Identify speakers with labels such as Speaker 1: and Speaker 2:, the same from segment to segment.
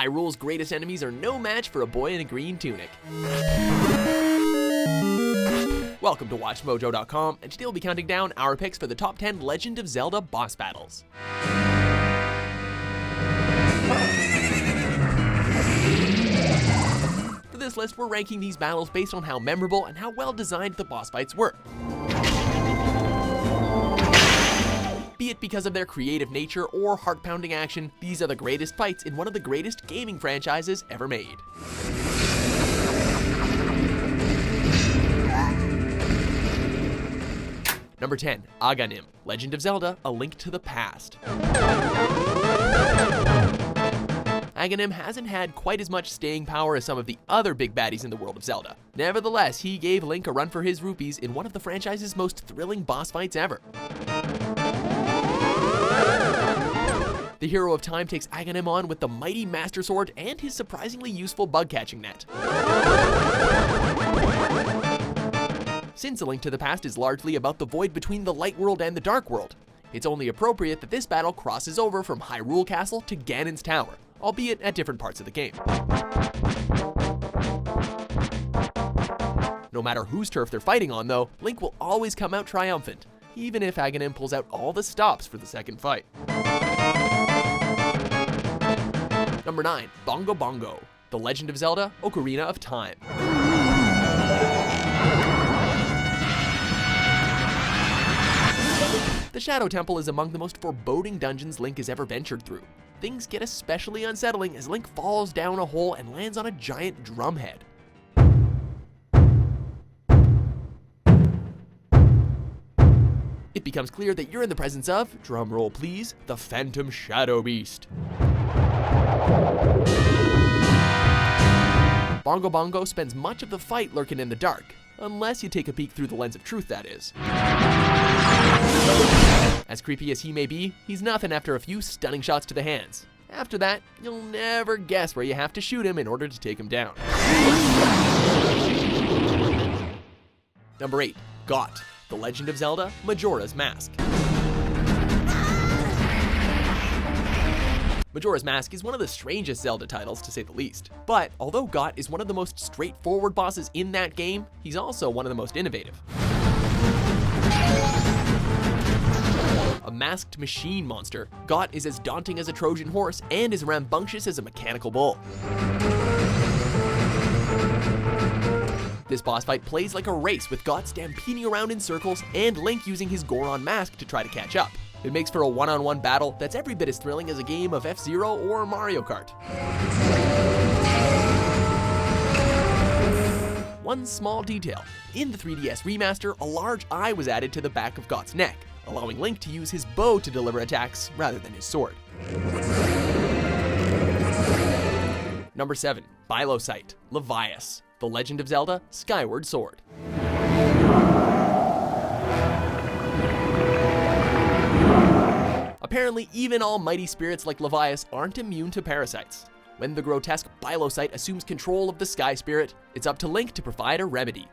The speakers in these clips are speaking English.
Speaker 1: Hyrule's greatest enemies are no match for a boy in a green tunic. Welcome to WatchMojo.com, and today we'll be counting down our picks for the top 10 Legend of Zelda boss battles. For this list, we're ranking these battles based on how memorable and how well designed the boss fights were. Be it because of their creative nature or heart-pounding action, these are the greatest fights in one of the greatest gaming franchises ever made. Number 10, Aghanim, Legend of Zelda, A Link to the Past. Aghanim hasn't had quite as much staying power as some of the other big baddies in the world of Zelda. Nevertheless, he gave Link a run for his rupees in one of the franchise's most thrilling boss fights ever. The hero of time takes Aghanim on with the mighty Master Sword and his surprisingly useful bug-catching net. Since A Link to the Past is largely about the void between the Light World and the Dark World, it's only appropriate that this battle crosses over from Hyrule Castle to Ganon's Tower, albeit at different parts of the game. No matter whose turf they're fighting on though, Link will always come out triumphant, even if Aghanim pulls out all the stops for the second fight. Number 9, Bongo Bongo, The Legend of Zelda, Ocarina of Time. The Shadow Temple is among the most foreboding dungeons Link has ever ventured through. Things get especially unsettling as Link falls down a hole and lands on a giant drumhead. It becomes clear that you're in the presence of, drumroll please, the Phantom Shadow Beast. Bongo Bongo spends much of the fight lurking in the dark, unless you take a peek through the lens of truth, that is. As creepy as he may be, he's nothing after a few stunning shots to the hands. After that, you'll never guess where you have to shoot him in order to take him down. Number 8, Got, The Legend of Zelda, Majora's Mask. Majora's Mask is one of the strangest Zelda titles, to say the least. But although Got is one of the most straightforward bosses in that game, he's also one of the most innovative. A masked machine monster, Got is as daunting as a Trojan horse and as rambunctious as a mechanical bull. This boss fight plays like a race, with Got stampeding around in circles and Link using his Goron mask to try to catch up. It makes for a one-on-one battle that's every bit as thrilling as a game of F-Zero or Mario Kart. One small detail: in the 3DS remaster, a large eye was added to the back of Got's neck, allowing Link to use his bow to deliver attacks rather than his sword. Number 7, Bilosite, Levias, The Legend of Zelda, Skyward Sword. Apparently, even almighty spirits like Levias aren't immune to parasites. When the grotesque Bilosite assumes control of the Sky Spirit, it's up to Link to provide a remedy.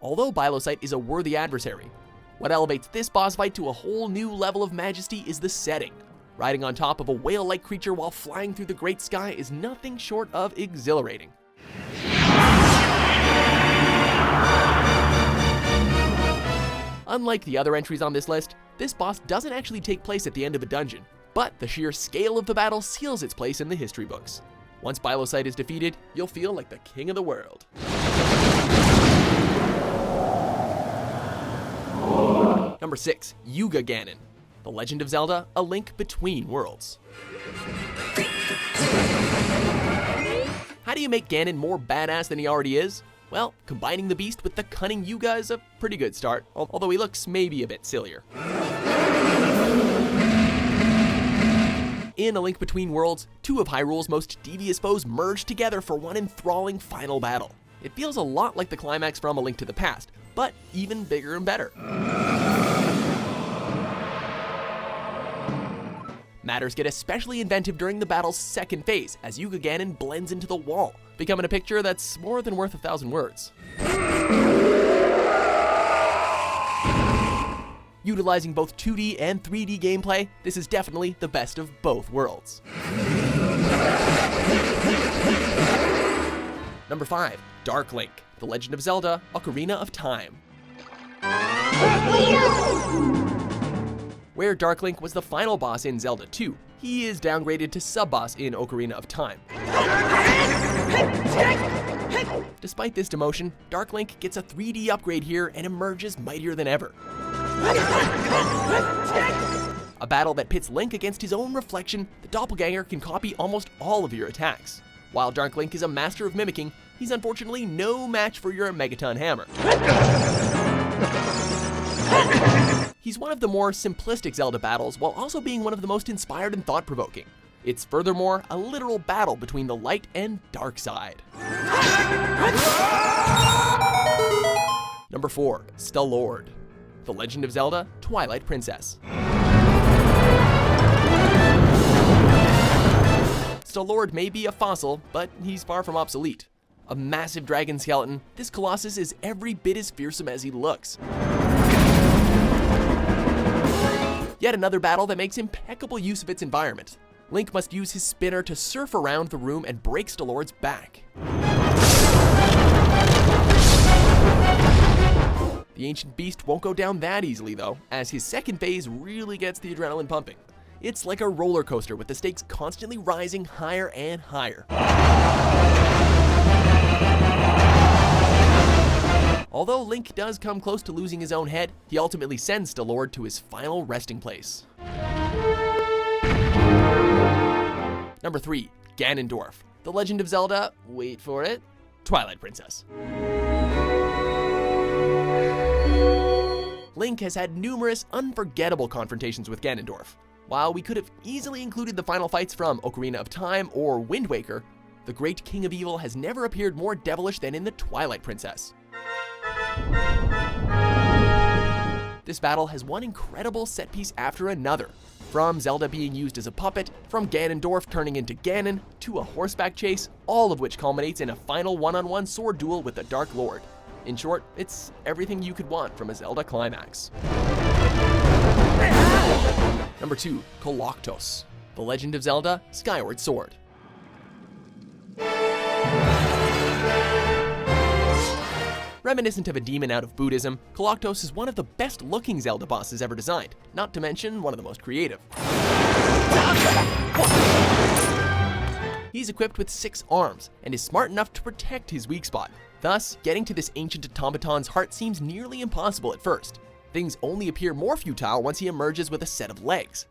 Speaker 1: Although Bilosite is a worthy adversary, what elevates this boss fight to a whole new level of majesty is the setting. Riding on top of a whale-like creature while flying through the great sky is nothing short of exhilarating. Unlike the other entries on this list, this boss doesn't actually take place at the end of a dungeon, but the sheer scale of the battle seals its place in the history books. Once Bilosite is defeated, you'll feel like the king of the world. Number 6, Yuga Ganon, The Legend of Zelda, A Link Between Worlds. How do you make Ganon more badass than he already is? Well, combining the beast with the cunning Yuga is a pretty good start, although he looks maybe a bit sillier. In A Link Between Worlds, two of Hyrule's most devious foes merge together for one enthralling final battle. It feels a lot like the climax from A Link to the Past, but even bigger and better. Matters get especially inventive during the battle's second phase, as Yuga Ganon blends into the wall, becoming a picture that's more than worth 1,000 words. Utilizing both 2D and 3D gameplay, this is definitely the best of both worlds. Number 5. Dark Link, The Legend of Zelda: Ocarina of Time. Where Dark Link was the final boss in Zelda 2, he is downgraded to sub-boss in Ocarina of Time. Despite this demotion, Dark Link gets a 3D upgrade here and emerges mightier than ever. A battle that pits Link against his own reflection, the doppelganger can copy almost all of your attacks. While Dark Link is a master of mimicking, he's unfortunately no match for your Megaton Hammer. He's one of the more simplistic Zelda battles, while also being one of the most inspired and thought-provoking. It's furthermore a literal battle between the light and dark side. Number 4. Star-Lord, The Legend of Zelda: Twilight Princess. Star-Lord may be a fossil, but he's far from obsolete. A massive dragon skeleton, this colossus is every bit as fearsome as he looks. Yet another battle that makes impeccable use of its environment. Link must use his spinner to surf around the room and break Star-Lord's back. The ancient beast won't go down that easily though, as his second phase really gets the adrenaline pumping. It's like a roller coaster with the stakes constantly rising higher and higher. Although Link does come close to losing his own head, he ultimately sends Star-Lord to his final resting place. Number 3. Ganondorf, The Legend of Zelda, wait for it, Twilight Princess. Link has had numerous unforgettable confrontations with Ganondorf. While we could have easily included the final fights from Ocarina of Time or Wind Waker, the great King of Evil has never appeared more devilish than in the Twilight Princess. This battle has one incredible set piece after another, from Zelda being used as a puppet, from Ganondorf turning into Ganon, to a horseback chase, all of which culminates in a final one-on-one sword duel with the Dark Lord. In short, it's everything you could want from a Zelda climax. Number 2. Kalakh, The Legend of Zelda: Skyward Sword. Reminiscent of a demon out of Buddhism, Kalakh is one of the best-looking Zelda bosses ever designed, not to mention one of the most creative. He's equipped with 6 arms, and is smart enough to protect his weak spot. Thus, getting to this ancient automaton's heart seems nearly impossible at first. Things only appear more futile once he emerges with a set of legs.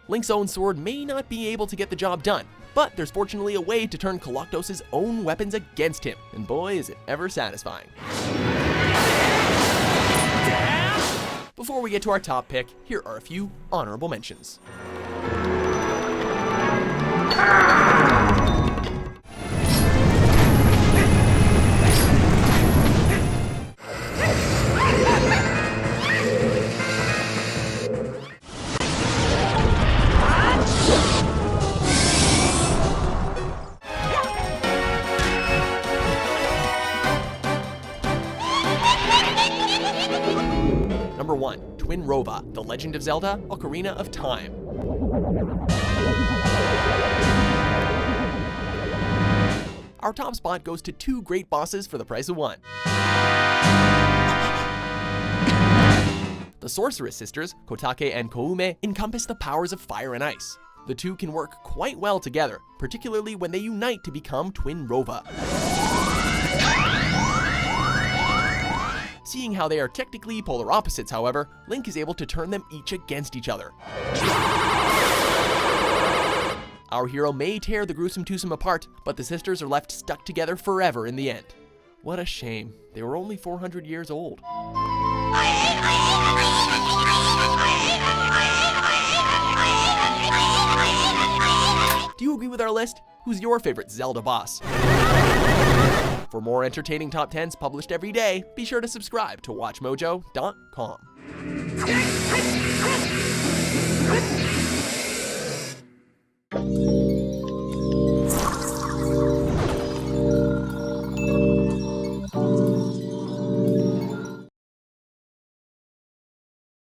Speaker 1: Link's own sword may not be able to get the job done, but there's fortunately a way to turn Kalakh's own weapons against him, and boy is it ever satisfying. Before we get to our top pick, here are a few honorable mentions. Number 1. Twinrova, The Legend of Zelda: Ocarina of Time. Our top spot goes to 2 great bosses for the price of 1. The Sorceress Sisters, Kotake and Koume, encompass the powers of fire and ice. The two can work quite well together, particularly when they unite to become Twinrova. Seeing how they are technically polar opposites, however, Link is able to turn them each against each other. Our hero may tear the gruesome twosome apart, but the sisters are left stuck together forever in the end. What a shame. They were only 400 years old. Do you agree with our list? Who's your favorite Zelda boss? For more entertaining top 10s published every day, be sure to subscribe to WatchMojo.com.